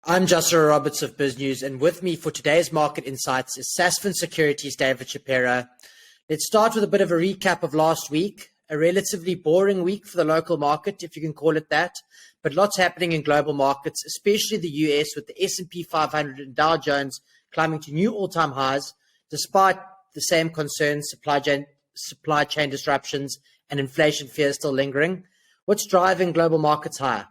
I'm Joshua Roberts of Biz News, and with me for today's Market Insights is Sasfin Securities' David Shapiro. Let's start with a bit of a recap of last week, a relatively boring week for the local market, if you can call it that, but lots happening in global markets, especially the US, with the S&P 500 and Dow Jones climbing to new all-time highs, despite the same concerns, supply chain disruptions and inflation fears still lingering. What's driving global markets higher?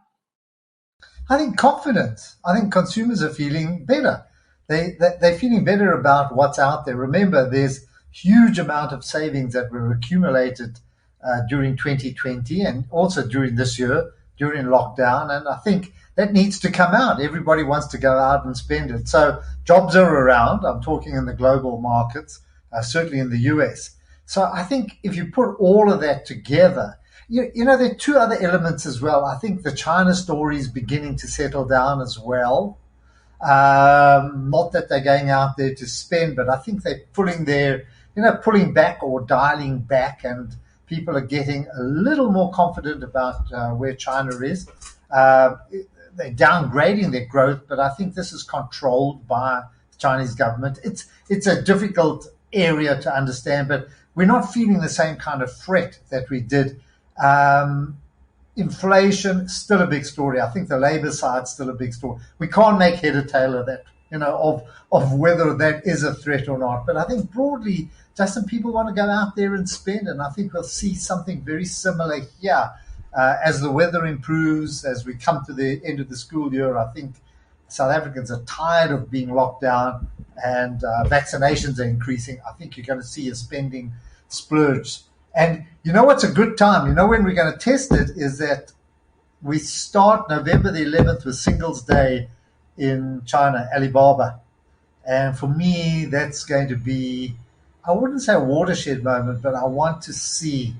I think confidence. I think consumers are feeling better. They're feeling better about what's out there. Remember, there's huge amount of savings that were accumulated during 2020 and also during this year, during lockdown. And I think that needs to come out. Everybody wants to go out and spend it. So jobs are around. I'm talking in the global markets, certainly in the US. So I think if you put all of that together, you know, there are two other elements as well. I think the China story is beginning to settle down as well. Not that they're going out there to spend, but I think they're pulling back or dialing back, and people are getting a little more confident about where China is. They're downgrading their growth, but I think this is controlled by the Chinese government. It's a difficult area to understand, but we're not feeling the same kind of threat that we did. Inflation, still a big story. I think the labor side's still a big story. We can't make head or tail of that, of whether that is a threat or not. But I think broadly, Justin, people want to go out there and spend, and I think we'll see something very similar here as the weather improves, as we come to the end of the school year. I think South Africans are tired of being locked down, and vaccinations are increasing. I think you're going to see a spending splurge. And you know what's a good time? You know when we're going to test it is that we start November the 11th with Singles Day in China, Alibaba. And for me, that's going to be, I wouldn't say a watershed moment, but I want to see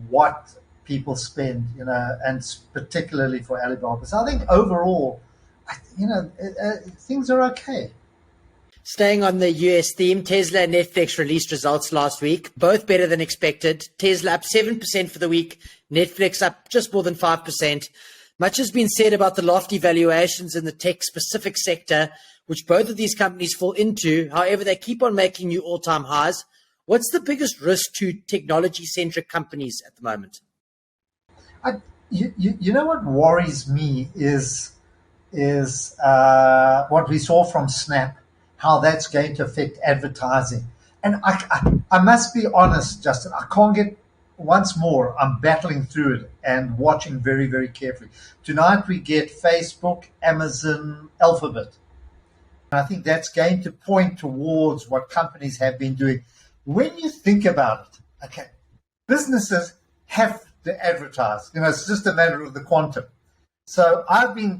what people spend, and particularly for Alibaba. So I think overall, things are okay. Staying on the US theme, Tesla and Netflix released results last week, both better than expected. Tesla up 7% for the week, Netflix up just more than 5%. Much has been said about the lofty valuations in the tech-specific sector, which both of these companies fall into. However, they keep on making new all-time highs. What's the biggest risk to technology-centric companies at the moment? You know what worries me is what we saw from Snap, how that's going to affect advertising. And I must be honest, Justin, I can't get, once more, I'm battling through it and watching very, very carefully. Tonight we get Facebook, Amazon, Alphabet. And I think that's going to point towards what companies have been doing. When you think about it, okay, businesses have to advertise. It's just a matter of the quantum. So I've been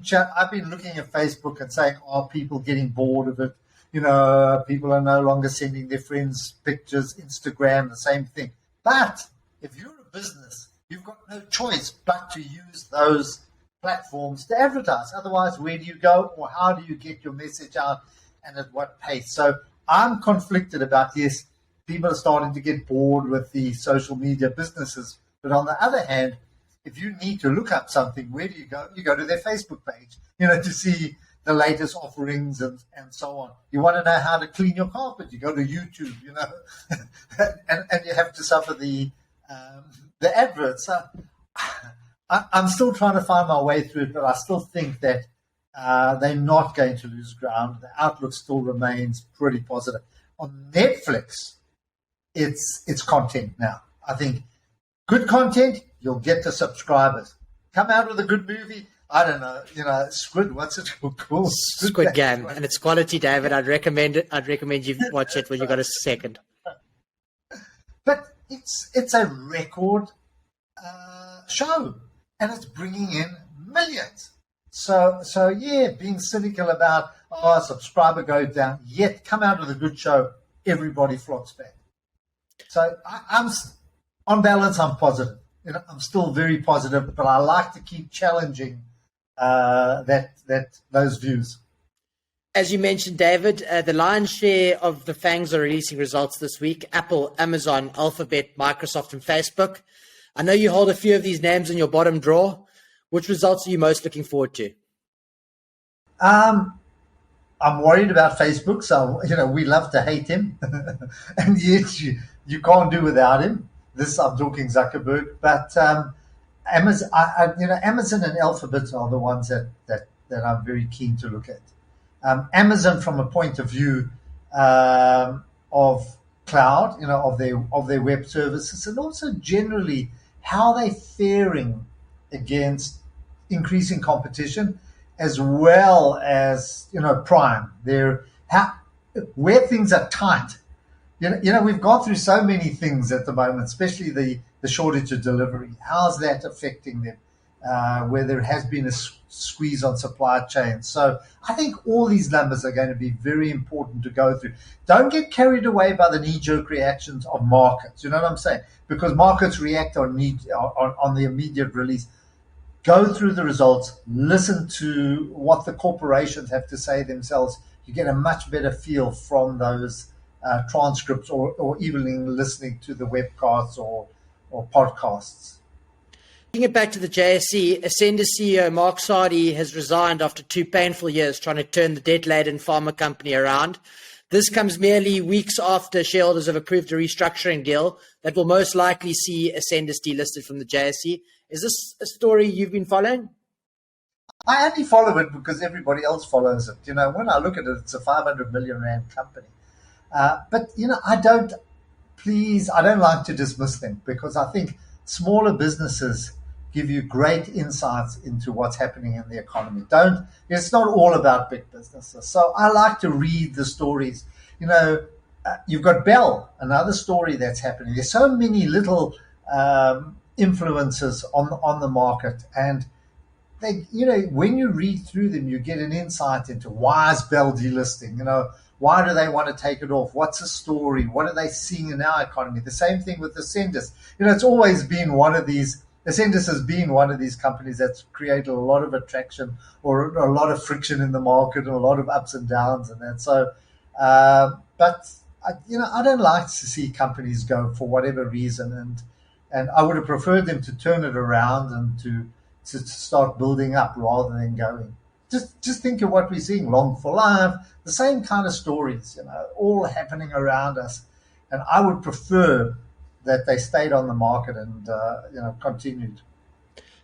looking at Facebook and saying, are people getting bored of it? People are no longer sending their friends pictures, Instagram, the same thing. But if you're a business, you've got no choice but to use those platforms to advertise. Otherwise, where do you go, or how do you get your message out, and at what pace? So I'm conflicted about this. People are starting to get bored with the social media businesses. But on the other hand, if you need to look up something, where do you go? You go to their Facebook page, to see the latest offerings and so on. You want to know how to clean your carpet, you go to YouTube, and you have to suffer the adverts. So I'm still trying to find my way through it, but I still think that they're not going to lose ground. The outlook still remains pretty positive. On Netflix, it's content now. I think good content, you'll get the subscribers. Come out with a good movie, I don't know, Squid, what's it called? Squid Game, and it's quality, David. I'd recommend it. I'd recommend you watch it when you got a second. But it's a record show, and it's bringing in millions. So yeah, being cynical about subscriber goes down, yet come out with a good show, everybody flocks back. So I'm on balance, I'm positive. I'm still very positive, but I like to keep challenging those views. As you mentioned, David, the lion's share of the FANGs are releasing results this week: Apple, Amazon, Alphabet, Microsoft, and Facebook. I know you hold a few of these names in your bottom drawer. Which results are you most looking forward to? Um, I'm worried about Facebook, so we love to hate him, and yet you can't do without him. This I'm talking Zuckerberg, but Amazon, Amazon and Alphabet are the ones that I'm very keen to look at. Amazon, from a point of view of cloud, of their web services, and also generally how they're faring against increasing competition, as well as Prime. Where things are tight. We've gone through so many things at the moment, especially the shortage of delivery. How's that affecting them? Where there has been a squeeze on supply chains. So I think all these numbers are going to be very important to go through. Don't get carried away by the knee-jerk reactions of markets. You know what I'm saying? Because markets react on the immediate release. Go through the results, listen to what the corporations have to say themselves. You get a much better feel from those transcripts, or even listening to the webcasts or podcasts. Taking it back to the JSE, Ascender CEO Mark Sardi has resigned after 2 painful years trying to turn the debt-laden pharma company around. This comes merely weeks after shareholders have approved a restructuring deal that will most likely see Ascender delisted from the JSE. Is this a story you've been following? I only follow it because everybody else follows it. When I look at it, it's a 500 million rand company. But I don't like to dismiss them, because I think smaller businesses give you great insights into what's happening in the economy. It's not all about big businesses. So I like to read the stories. You've got Bell, another story that's happening. There's so many little influences on the market, and when you read through them, you get an insight into why is Bell delisting. Why do they want to take it off? What's the story? What are they seeing in our economy? The same thing with Ascendus. It's always been one of these. Ascendus has been one of these companies that's created a lot of attraction or a lot of friction in the market and a lot of ups and downs and that. So, but I don't like to see companies go for whatever reason, and I would have preferred them to turn it around and to start building up rather than going. Just think of what we're seeing, Long for Life, the same kind of stories, all happening around us. And I would prefer that they stayed on the market and continued.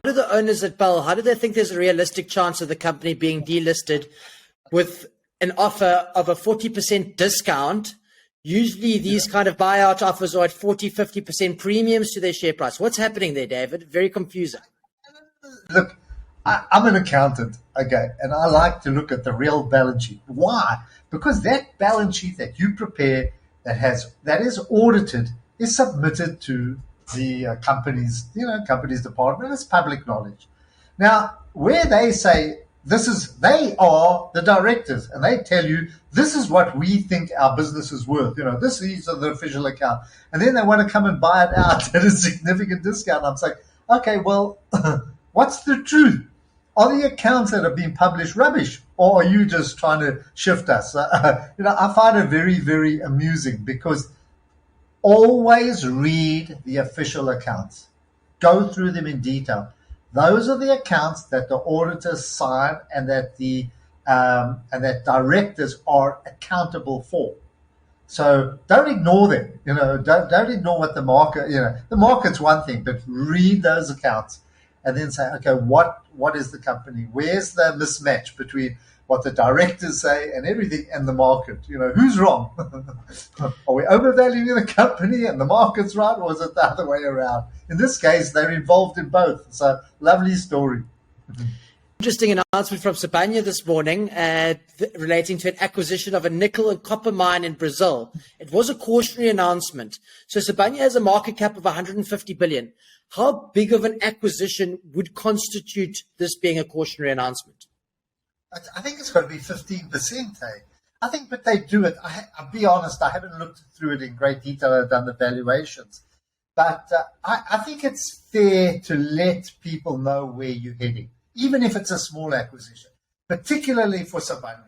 How do the owners at Bell, how do they think there's a realistic chance of the company being delisted with an offer of a 40% discount? Usually these kind of buyout offers are at 40, 50% premiums to their share price. What's happening there, David? Very confusing. Look, I'm an accountant, okay, and I like to look at the real balance sheet. Why? Because that balance sheet that you prepare, that is audited, is submitted to the company's department. It's public knowledge. Now, where they say they are the directors, and they tell you this is what we think our business is worth. These are the official account, and then they want to come and buy it out at a significant discount. I'm saying, okay, well, what's the truth? Are the accounts that have been published rubbish, or are you just trying to shift us? I find it very, very amusing, because always read the official accounts. Go through them in detail. Those are the accounts that the auditors sign and that that directors are accountable for. So don't ignore them. Don't ignore what the market. The market's one thing, but read those accounts and then say, okay, what is the company? Where's the mismatch between what the directors say and everything and the market? Who's wrong? Are we overvaluing the company and the market's right, or is it the other way around? In this case, they're involved in both. So lovely story. Interesting announcement from Sibanye this morning relating to an acquisition of a nickel and copper mine in Brazil. It was a cautionary announcement. So Sibanye has a market cap of 150 billion. How big of an acquisition would constitute this being a cautionary announcement? I think it's got to be 15%. I think, but they do it. I'll be honest, I haven't looked through it in great detail. I've done the valuations. But I think it's fair to let people know where you're heading, even if it's a small acquisition, particularly for Sibanye.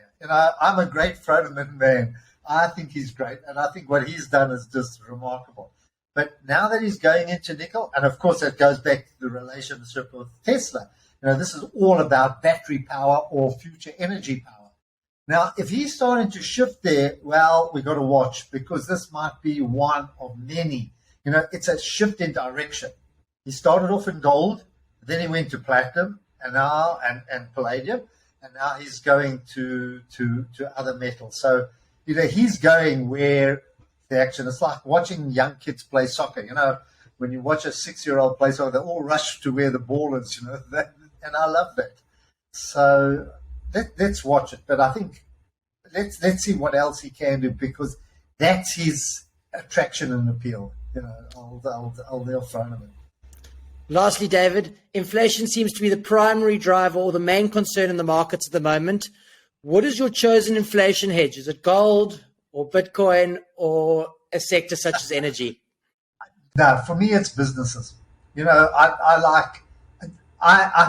I'm a great Frodeman man. I think he's great, and I think what he's done is just remarkable. But now that he's going into nickel, and of course that goes back to the relationship with Tesla, This is all about battery power or future energy power. Now, if he's starting to shift there, well, we've got to watch, because this might be one of many. It's a shift in direction. He started off in gold, then he went to platinum, and now and palladium, and now he's going to other metals. So, he's going where the action. It's like watching young kids play soccer. When you watch a 6-year-old play soccer, they all rush to where the ball is. And I love that. So let's watch it. But I think let's see what else he can do, because that's his attraction and appeal. They'll throw him in. Lastly, David, inflation seems to be the primary driver or the main concern in the markets at the moment. What is your chosen inflation hedge? Is it gold or Bitcoin or a sector such as energy? No, for me, it's businesses. I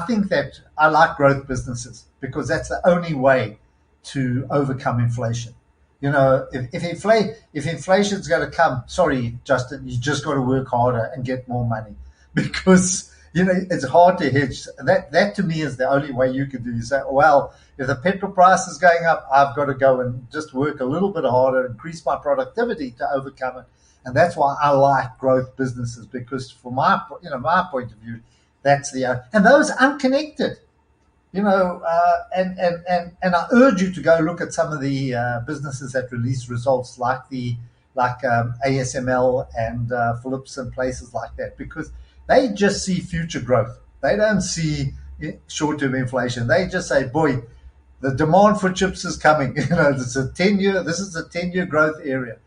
think that I like growth businesses, because that's the only way to overcome inflation. If inflation's going to come, sorry, Justin, you just got to work harder and get more money, because it's hard to hedge. That to me is the only way you can do. You say, well, if the petrol price is going up, I've got to go and just work a little bit harder, increase my productivity to overcome it. And that's why I like growth businesses, because from my point of view, that's and those unconnected. And I urge you to go look at some of the businesses that release results, like ASML and Philips and places like that, because they just see future growth. They don't see short-term inflation. They just say, boy, the demand for chips is coming. This is a 10-year growth area.